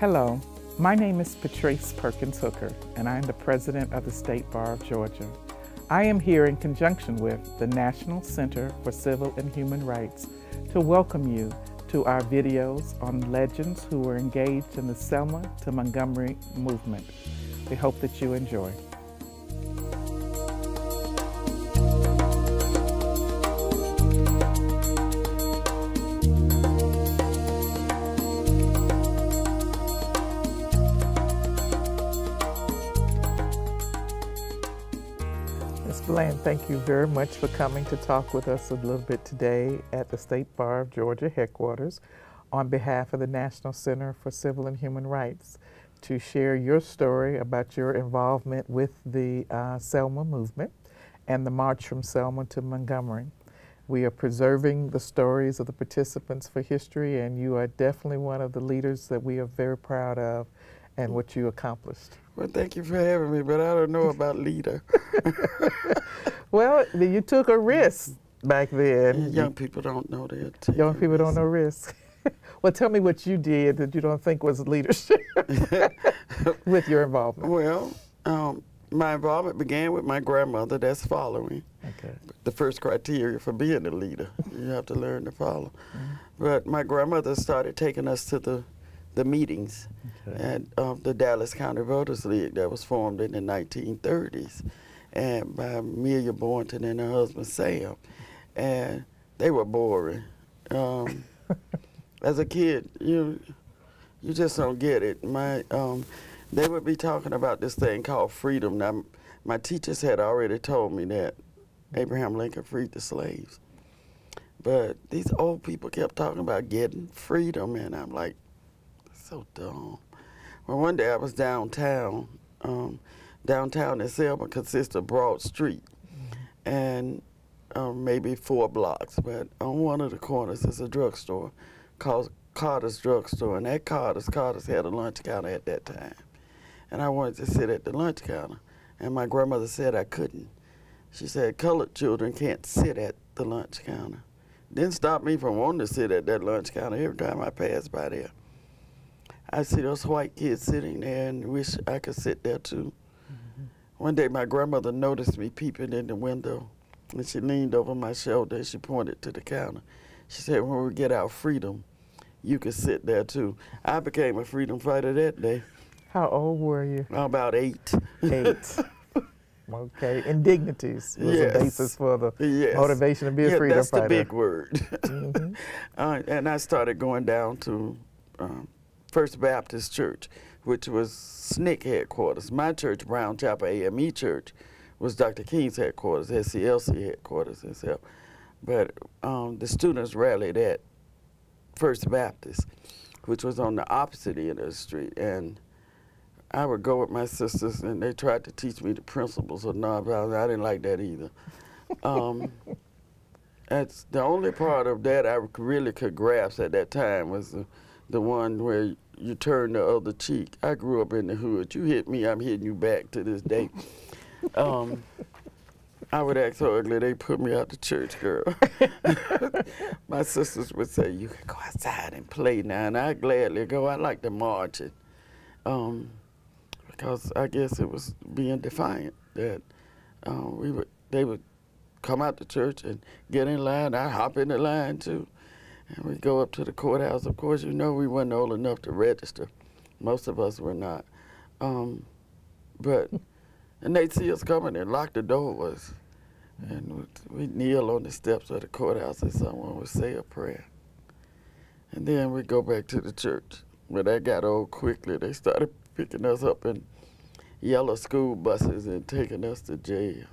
Hello, my name is Patrice Perkins-Hooker, and I am the President of the State Bar of Georgia. I am here in conjunction with the National Center for Civil and Human Rights to welcome you to our videos on legends who were engaged in the Selma to Montgomery movement. We hope that you enjoy. Ms. Bland, thank you very much for coming to talk with us a little bit today at the State Bar of Georgia headquarters on behalf of the National Center for Civil and Human Rights to share your story about your involvement with the Selma movement and the march from Selma to Montgomery. We are preserving the stories of the participants for history, and you are definitely one of the leaders that we are very proud of and what you accomplished. Well, thank you for having me, but I don't know about leader. Well, you took a risk back then. And young people don't know that. Young people don't know risk. Well, tell me what you did that you don't think was leadership with your involvement. Well, my involvement began with my grandmother. That's following. Okay. The first criteria for being a leader. You have to learn to follow. Mm-hmm. But my grandmother started taking us to the meetings at the Dallas County Voters League that was formed in the 1930s, and by Amelia Boynton and her husband Sam, and they were boring. As a kid, you just don't get it. They would be talking about this thing called freedom. Now, my teachers had already told me that Abraham Lincoln freed the slaves, but these old people kept talking about getting freedom, and I'm like, so dumb. Well, one day I was downtown. Downtown in Selma consists of Broad Street and maybe 4 blocks, but on one of the corners is a drugstore called Carter's Drugstore, and that Carter's had a lunch counter at that time. And I wanted to sit at the lunch counter, and my grandmother said I couldn't. She said colored children can't sit at the lunch counter. Didn't stop me from wanting to sit at that lunch counter every time I passed by there. I see those white kids sitting there and wish I could sit there too. Mm-hmm. One day my grandmother noticed me peeping in the window, and she leaned over my shoulder and she pointed to the counter. She said, when we get our freedom, you can sit there too. I became a freedom fighter that day. How old were you? About 8. 8. Okay, indignities was the basis for the motivation to be a freedom fighter. That's the big word. Mm-hmm. And I started going down to First Baptist Church, which was SNCC headquarters. My church, Brown Chapel AME Church, was Dr. King's headquarters, SCLC headquarters itself. But the students rallied at First Baptist, which was on the opposite end of the street. And I would go with my sisters, and they tried to teach me the principles of nonviolence. I didn't like that either. That's the only part of that I really could grasp at that time was the one where you turn the other cheek. I grew up in the hood. You hit me, I'm hitting you back to this day. I would act so ugly, they put me out the church, girl. My sisters would say, you can go outside and play now, and I'd gladly go. I like to march it, because I guess it was being defiant that they would come out the church and get in line. I'd hop in the line too. And we'd go up to the courthouse. Of course, you know we weren't old enough to register. Most of us were not. And they'd see us coming and lock the doors. And we'd kneel on the steps of the courthouse and someone would say a prayer. And then we'd go back to the church. When that got old quickly, they started picking us up in yellow school buses and taking us to jail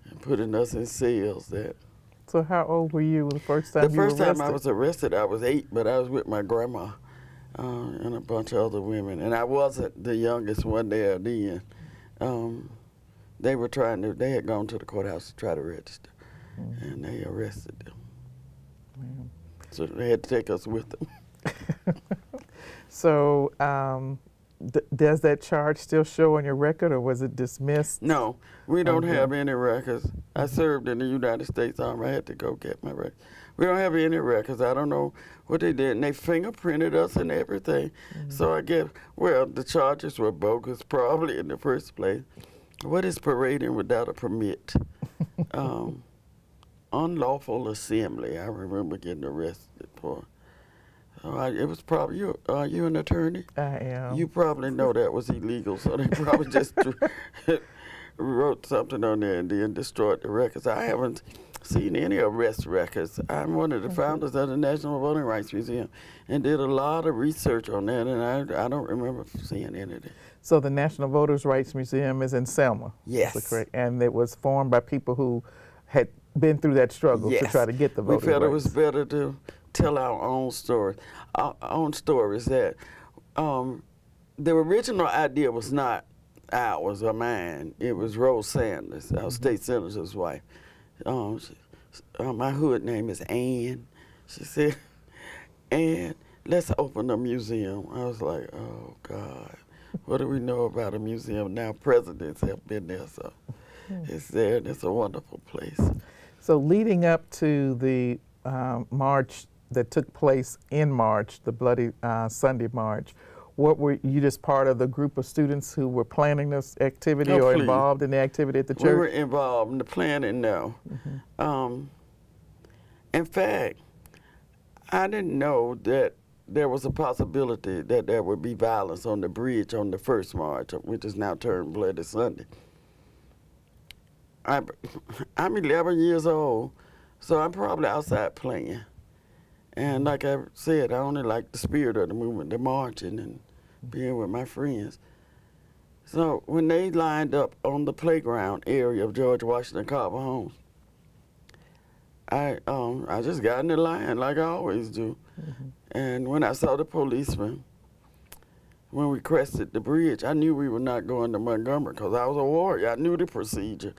and putting us in cells that. So how old were you the first time you were arrested? The first time I was arrested, I was 8, but I was with my grandma and a bunch of other women. And I wasn't the youngest one there then. They had gone to the courthouse to try to register, and they arrested them. So they had to take us with them. So does that charge still show on your record, or was it dismissed? No, we don't have any records. I served in the United States Army. I had to go get my records. We don't have any records. I don't know what they did. And they fingerprinted us and everything. So I guess, well, the charges were bogus probably in the first place. What is parading without a permit? Unlawful assembly. I remember getting arrested for. It was probably you. Are you an attorney? I am. You probably know that was illegal, so they probably just wrote something on there and then destroyed the records. I haven't seen any arrest records. I'm one of the founders of the National Voting Rights Museum and did a lot of research on that, and I don't remember seeing anything. So the National Voters' Rights Museum is in Selma. Yes. Is that correct? And it was formed by people who had been through that struggle to try to get the voting rights. We felt it was better to tell our own stories. Our own stories that the original idea was not ours or mine. It was Rose Sanders, our state senator's wife. My hood name is Ann. She said, Ann, let's open a museum. I was like, oh, God, what do we know about a museum? Now presidents have been there, so it's there, and it's a wonderful place. So leading up to the march that took place in March, the Bloody Sunday March, what were you just part of the group of students who were planning this activity or involved in the activity at the church? We were involved in the planning, no. In fact, I didn't know that there was a possibility that there would be violence on the bridge on the first march, which is now turned Bloody Sunday. I'm 11 years old, so I'm probably outside playing. And like I said, I only like the spirit of the movement, the marching and being with my friends. So when they lined up on the playground area of George Washington Carver Homes, I just got in the line like I always do. And when I saw the policeman, when we crested the bridge, I knew we were not going to Montgomery because I was a warrior. I knew the procedure.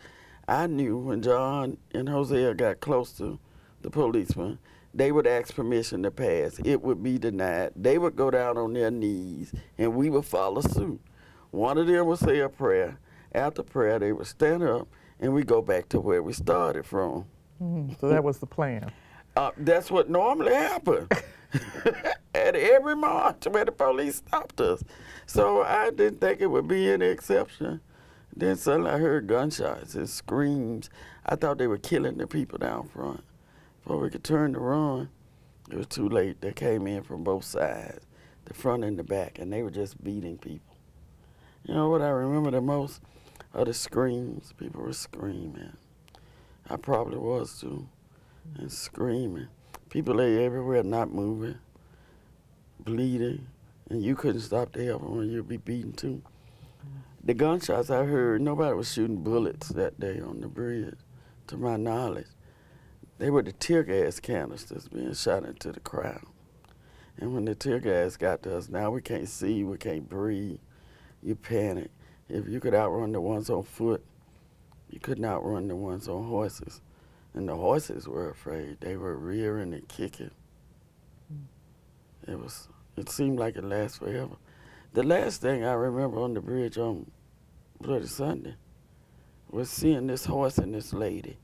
I knew when John and Hosea got close to the policeman, they would ask permission to pass. It would be denied. They would go down on their knees, and we would follow suit. One of them would say a prayer. After prayer, they would stand up, and we go back to where we started from. So that was the plan. That's what normally happened at every march where the police stopped us. So I didn't think it would be any exception. Then suddenly I heard gunshots and screams. I thought they were killing the people down front. Before we could turn to run, it was too late. They came in from both sides, the front and the back, and they were just beating people. You know what I remember the most are the screams. People were screaming. I probably was too, and screaming. People lay everywhere, not moving, bleeding, and you couldn't stop the help when you'd be beaten too. The gunshots I heard, nobody was shooting bullets that day on the bridge, to my knowledge. They were the tear gas canisters being shot into the crowd. And when the tear gas got to us, now we can't see, we can't breathe. You panic. If you could outrun the ones on foot, you couldn't outrun the ones on horses. And the horses were afraid. They were rearing and kicking. It seemed like it lasted forever. The last thing I remember on the bridge on Bloody Sunday was seeing this horse and this lady.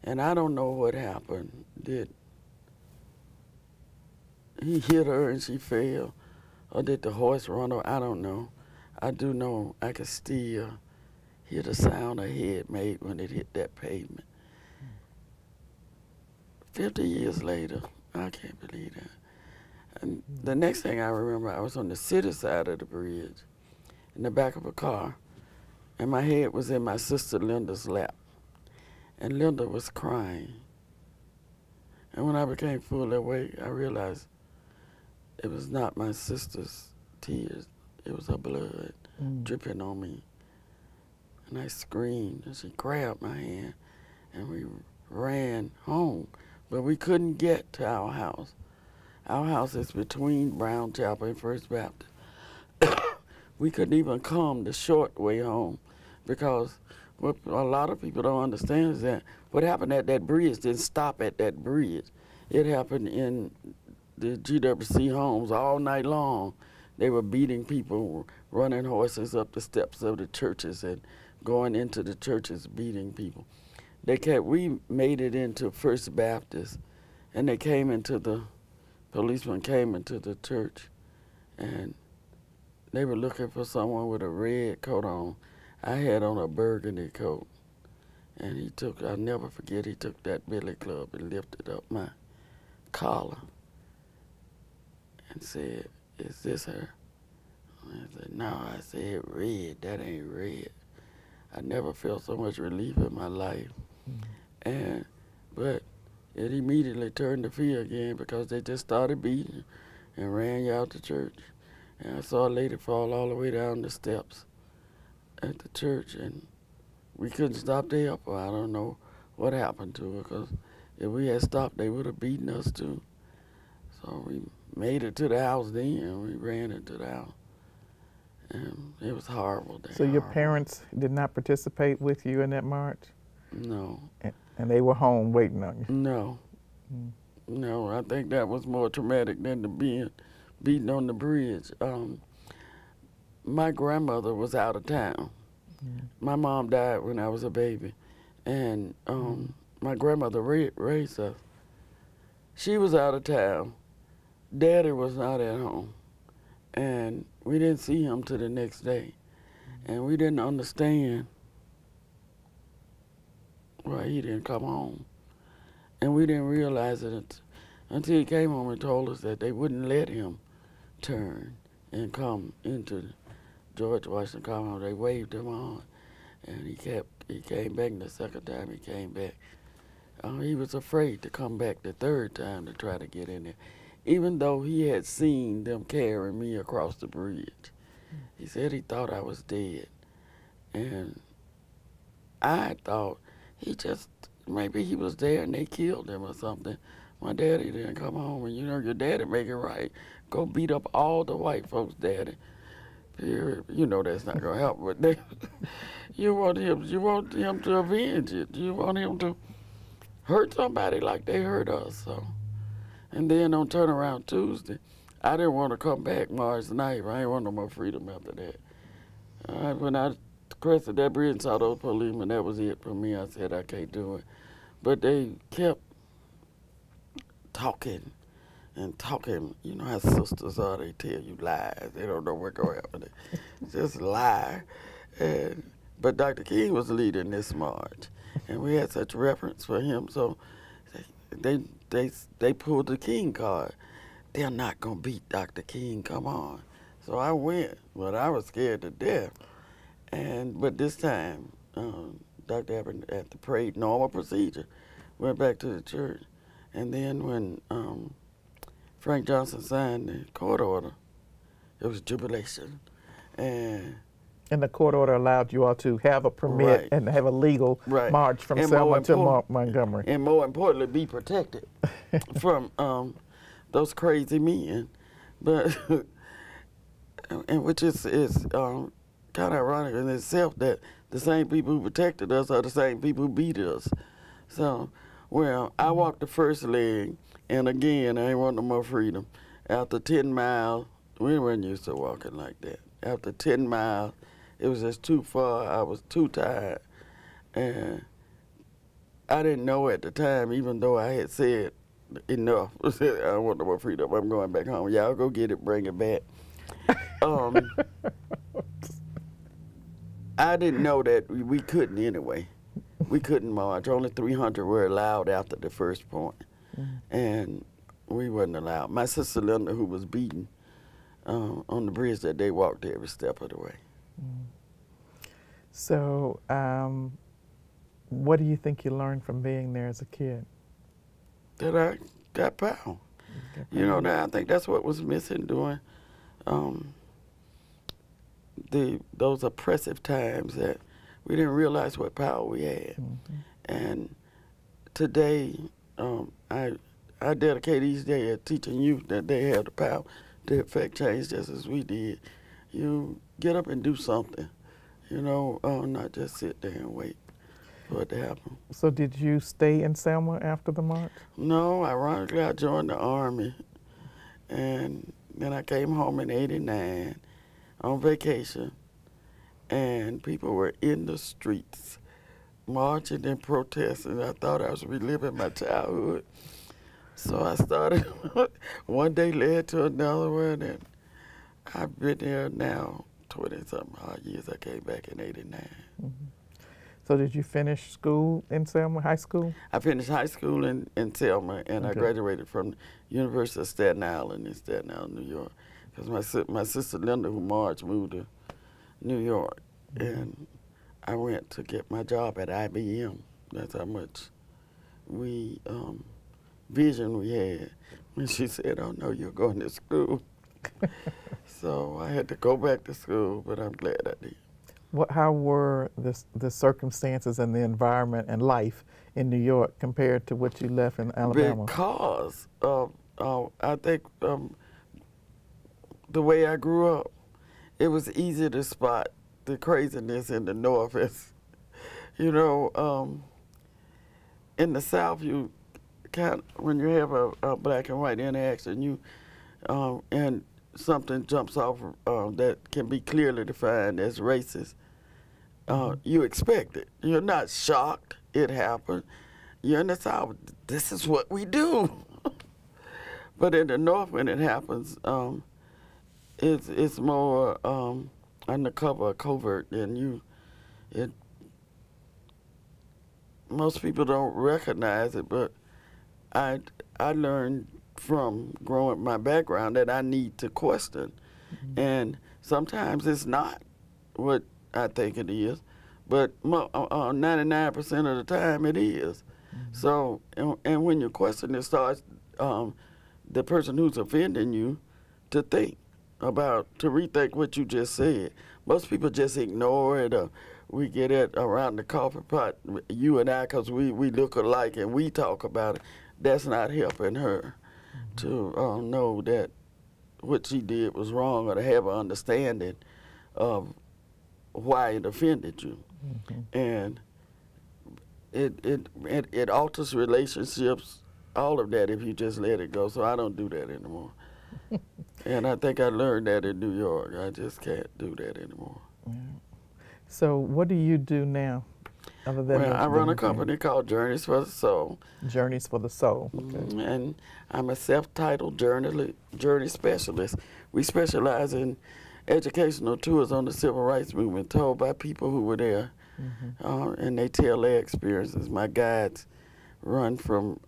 And I don't know what happened. Did he hit her and she fell? Or did the horse run her? I don't know. I do know I could still hear the sound her head made when it hit that pavement. 50 years later, I can't believe that. And the next thing I remember, I was on the city side of the bridge in the back of a car, and my head was in my sister Linda's lap. And Linda was crying. And when I became fully awake, I realized it was not my sister's tears. It was her blood dripping on me. And I screamed, and she grabbed my hand, and we ran home. But we couldn't get to our house. Our house is between Brown Chapel and First Baptist. We couldn't even come the short way home because what a lot of people don't understand is that what happened at that bridge didn't stop at that bridge. It happened in the GWC homes all night long. They were beating people, running horses up the steps of the churches and going into the churches beating people. we made it into First Baptist, and policemen came into the church, and they were looking for someone with a red coat on. I had on a burgundy coat, and I'll never forget, he took that billy club and lifted up my collar and said, "Is this her?" I said, "No." I said, "Red, that ain't red." I never felt so much relief in my life. But it immediately turned to fear again, because they just started beating and ran you out to church. And I saw a lady fall all the way down the steps at the church, and we couldn't stop to help her. I don't know what happened to her, because if we had stopped, they would have beaten us too. So we made it to the house then. We ran into the house. And it was horrible. So your parents did not participate with you in that march? No. And they were home waiting on you? No. No, I think that was more traumatic than the being beaten on the bridge. My grandmother was out of town. My mom died when I was a baby, and my grandmother raised us. She was out of town. Daddy was not at home, and we didn't see him till the next day, and we didn't understand why he didn't come home, and we didn't realize it until he came home and told us that they wouldn't let him turn and come into George Washington Common. They waved him on, and he came back. The second time he came back, he was afraid to come back the third time to try to get in there, even though he had seen them carry me across the bridge. He said he thought I was dead, and I thought maybe he was there and they killed him or something. My daddy didn't come home, and you know your daddy make it right. Go beat up all the white folks' daddy. You know that's not gonna help, but you want him to avenge it. You want him to hurt somebody like they hurt us. So, and then on turnaround Tuesday, I didn't want to come back March 9th. I didn't want no more freedom after that. When I crossed that bridge and saw those policemen, that was it for me. I said I can't do it. But they kept talking and talking. You know how sisters are, they tell you lies. They don't know what's going to happen. They just lie. But Dr. King was leading this march, and we had such reverence for him, so they pulled the King card. They're not going to beat Dr. King, come on. So I went, but I was scared to death. But this time, Dr. Abbott, at the parade, normal procedure, went back to the church. And then when Frank Johnson signed the court order, it was jubilation. And the court order allowed you all to have a permit and have a legal march from Selma to Montgomery. And more importantly, be protected from those crazy men. But, and which is kind of ironic in itself that the same people who protected us are the same people who beat us. So, well, I walked the first leg, and again, I ain't want no more freedom. After 10 miles, we weren't used to walking like that. After 10 miles, it was just too far. I was too tired. And I didn't know at the time, even though I had said enough. I don't want no more freedom. I'm going back home. Y'all go get it, bring it back. I didn't know that we couldn't anyway. We couldn't march. Only 300 were allowed after the first point. And we wasn't allowed. My sister Linda, who was beaten on the bridge that day, walked every step of the way. So what do you think you learned from being there as a kid? That I got power. You know, I think that's what was missing during those oppressive times, that we didn't realize what power we had. And today, I dedicate each day at teaching youth that they have the power to affect change just as we did. You get up and do something, you know, not just sit there and wait for it to happen. So did you stay in Selma after the march? No, ironically, I joined the Army, and then I came home in '89 on vacation, and people were in the streets marching and protesting. I thought I was reliving my childhood. So I started, one day led to another one, and I've been there now 20-something odd years. I came back in '89. Mm-hmm. So did you finish school in Selma, high school? I finished high school in Selma, and I graduated from the University of Staten Island in Staten Island, New York. Because my sister Linda, who marched, moved to New York, and I went to get my job at IBM. That's how much vision we had. And she said, "Oh no, you're going to school." So I had to go back to school, but I'm glad I did. How were the circumstances and the environment and life in New York compared to what you left in Alabama? Because I think the way I grew up, it was easy to spot the craziness in the North. You know, in the South, you when you have a black and white interaction, and something jumps off that can be clearly defined as racist, you expect it. You're not shocked it happened. You're in the South, this is what we do. But in the North, when it happens, it's more undercover, covert, and most people don't recognize it, but I learned from growing my background that I need to question. And sometimes it's not what I think it is, but 99% of the time it is. So, and when you question, it starts the person who's offending you to think about, to rethink what you just said. Most people just ignore it, or we get it around the coffee pot, you and I, because we look alike and we talk about it. That's not helping her to know that what she did was wrong, or to have an understanding of why it offended you. And it alters relationships, all of that, if you just let it go. So I don't do that anymore. And I think I learned that in New York. I just can't do that anymore. So what do you do now? Other than I run a company called Journeys for the Soul. Journeys for the Soul. Okay. And I'm a self-titled journey specialist. We specialize in educational tours on the civil rights movement told by people who were there. And they tell their experiences. My guides run from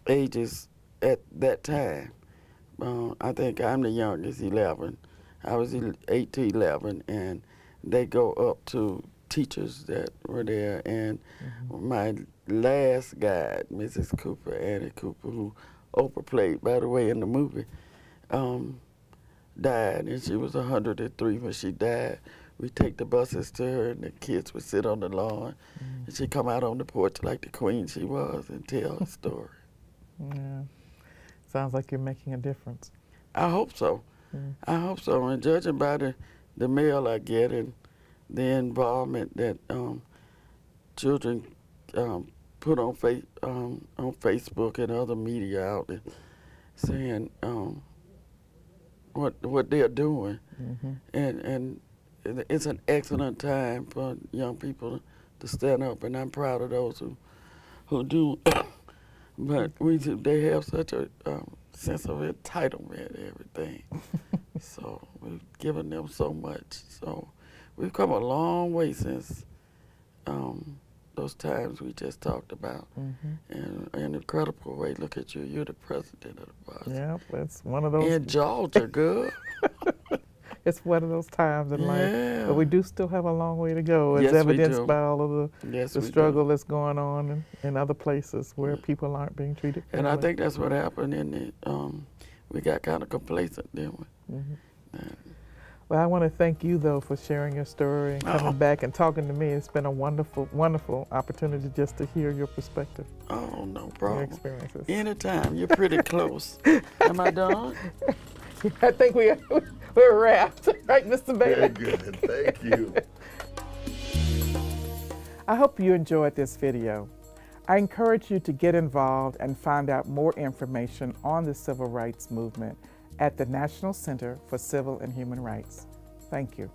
ages at that time. I think I'm the youngest, 11. I was 8 to 11, and they go up to teachers that were there. And my last guide, Mrs. Cooper, Annie Cooper, who Oprah played, by the way, in the movie, died, and she was 103 when she died. We take the buses to her, and the kids would sit on the lawn, and she'd come out on the porch like the queen she was and tell a story. Yeah. Sounds like you're making a difference. I hope so. I hope so. And judging by the mail I get and the involvement that children put on Facebook and other media outlets, saying what they're doing, and it's an excellent time for young people to stand up, and I'm proud of those who do. But they have such a sense of entitlement and everything. So we've given them so much. So we've come a long way since those times we just talked about. In an incredible way. Look at you. You're the president of the bus. Yeah, it's one of those. In Georgia, girl. It's one of those times in life. Yeah. But we do still have a long way to go, as Yes, evidenced by all of the struggle do. that's going on in other places where people aren't being treated fairly. And I think that's what happened in the, we got kind of complacent, didn't we? Well, I want to thank you, though, for sharing your story and coming back and talking to me. It's been a wonderful, wonderful opportunity just to hear your perspective. Oh, no problem. Your experiences. Anytime. You're pretty close. Am I done? I think we're wrapped. Right, Mr. Bailey? Very good. Thank you. I hope you enjoyed this video. I encourage you to get involved and find out more information on the civil rights movement at the National Center for Civil and Human Rights. Thank you.